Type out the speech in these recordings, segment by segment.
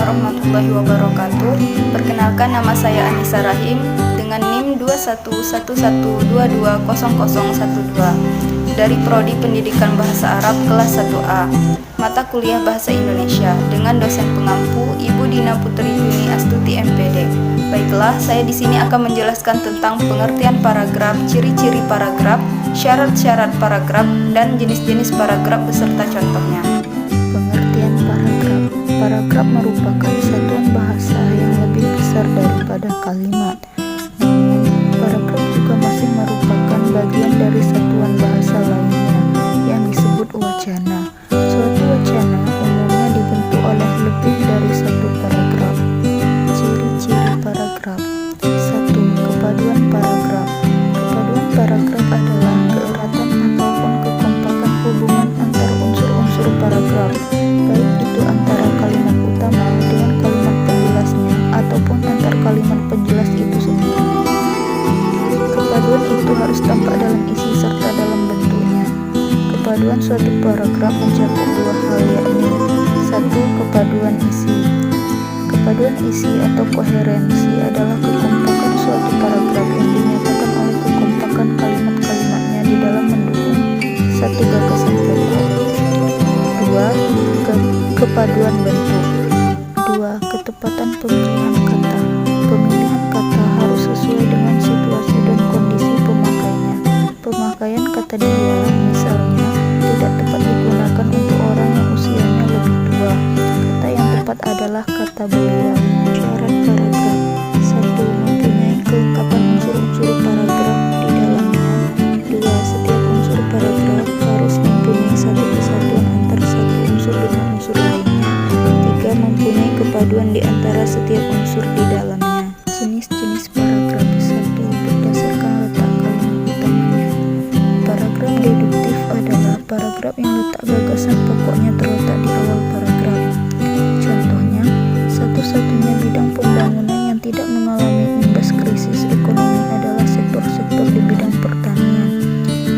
warahmatullahi wabarakatuh. Perkenalkan, nama saya Anissa Rahim dengan NIM 2111220012 dari Prodi Pendidikan Bahasa Arab kelas 1A, mata kuliah Bahasa Indonesia, dengan dosen pengampu Ibu Dina Putri Yuni Astuti MPD. Baiklah, saya di sini akan menjelaskan tentang pengertian paragraf, ciri-ciri paragraf, syarat-syarat paragraf, dan jenis-jenis paragraf beserta contohnya. Pengertian paragraf. Paragraf merupakan satuan bahasa yang lebih besar daripada kalimat. Namun, paragraf juga masih merupakan bagian dari satuan bahasa lainnya yang disebut wacana. Suatu wacana umumnya dibentuk oleh lebih dari satu paragraf. Ciri-ciri paragraf. 1. Kepaduan paragraf. Kepaduan paragraf adalah keeratan ataupun kekompakan hubungan antar unsur-unsur paragraf, baik itu antara kalimat utama dengan kalimat penjelasnya ataupun antar kalimat penjelas itu sendiri. Kepaduan itu harus tampak dalam isi serta dalam bentuknya. Kepaduan suatu paragraf mencakup dua hal, yakni 1. Kepaduan isi. Kepaduan isi atau koherensi adalah kekompakan suatu paragraf yang dinyatakan oleh kekompakan kalimat-kalimatnya di dalam mendukung satu gagasan pokok. 2. Kepaduan bentuk. 2. Ketepatan pemilihan kata. Pemilihan kata harus sesuai dengan situasi dan kondisi pemakainya. Pemakaian kata dia, misalnya, tidak tepat digunakan untuk orang yang usianya lebih tua. Kata yang tepat adalah kata beliau. Syarat paragraf. 1. Mempunyai kelengkapan unsur-unsur paragraf di dalamnya. 2. Setiap unsur paragraf harus mempunyai satu kesatuan antar satu unsur dengan unsur lainnya. 3. Mempunyai kepaduan di antara setiap unsur di dalamnya. Jenis-jenis paragraf. 1. Berdasarkan letak kalimat utamanya. Paragraf deduktif adalah paragraf yang letak gagasan pokoknya terletak di awal paragraf. Contohnya, satu-satunya bidang pembangunan yang tidak mengalami imbas krisis ekonomi adalah sektor-sektor di bidang pertanian.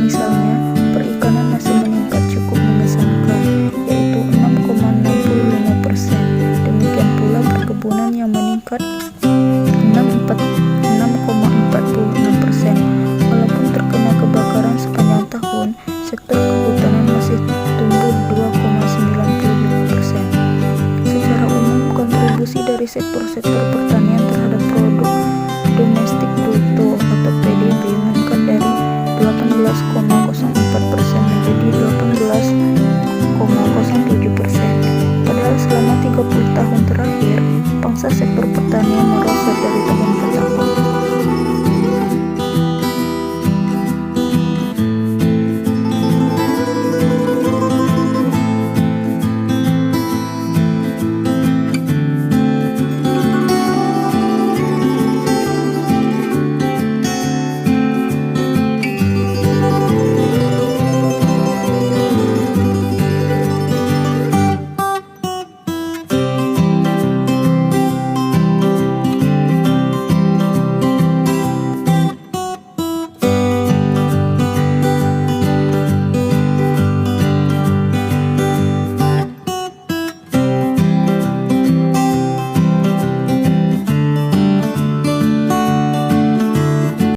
Misalnya, perikanan masih meningkat cukup mengesankan, yaitu 6,65%. Demikian pula perkebunan yang meningkat 6,46%. Walaupun terkena kebakaran sepanjang tahun, sektor kehutanan masih tumbuh 2,95%. Secara umum, kontribusi dari sektor-sektor pertanian terhadap produk domestik bruto atau PDB meningkat dari 18,04% menjadi 18,07%. Padahal selama 30 tahun